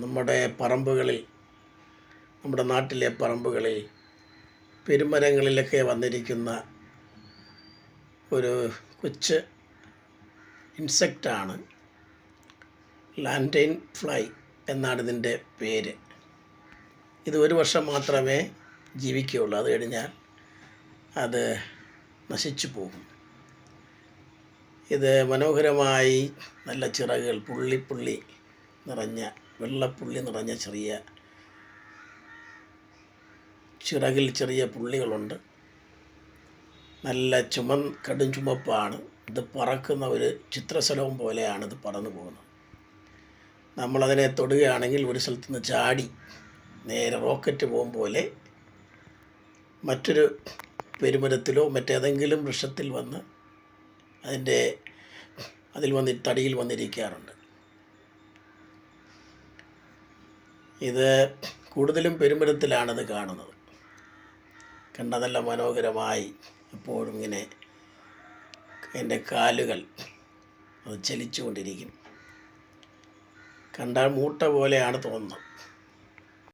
നമ്മുടെ പറമ്പുകളിൽ, നമ്മുടെ നാട്ടിലെ പറമ്പുകളിൽ പെരുമരങ്ങളിലൊക്കെ വന്നിരിക്കുന്ന ഒരു കൊച്ച് ഇൻസെക്റ്റാണ് ലാൻറ്റൈൻ ഫ്ലൈ എന്നാണ് ഇതിൻ്റെ പേര്. ഇത് ഒരു വർഷം മാത്രമേ ജീവിക്കുകയുള്ളൂ. അത് കഴിഞ്ഞാൽ അത് നശിച്ചു പോകും. ഇത് മനോഹരമായി നല്ല ചിറകുകൾ, പുള്ളി നിറഞ്ഞ, വെള്ളപ്പുള്ളി നിറഞ്ഞ ചിറകിൽ ചെറിയ പുള്ളികളുണ്ട്. നല്ല കടും ചുമപ്പാണ്. ഇത് പറക്കുന്ന ഒരു ചിത്രശലഭം പോലെയാണ് ഇത് പറന്നു പോകുന്നത്. നമ്മളതിനെ തൊടുകയാണെങ്കിൽ ഒരു സ്ഥലത്ത് നിന്ന് ചാടി നേരെ റോക്കറ്റ് പോകും പോലെ മറ്റൊരു പെരുമരത്തിലോ മറ്റേതെങ്കിലും വൃക്ഷത്തിൽ വന്ന് തടിയിൽ വന്നിരിക്കാറുണ്ട്. ഇത് കൂടുതലും പെരുമരത്തിലാണിത് കാണുന്നത്. കണ്ടതല്ല മനോഹരമായി എപ്പോഴും ഇങ്ങനെ അതിൻ്റെ കാലുകൾ അത് ചലിച്ചു കൊണ്ടിരിക്കും. കണ്ടാൽ മൂട്ട പോലെയാണ് തോന്നുന്നത്.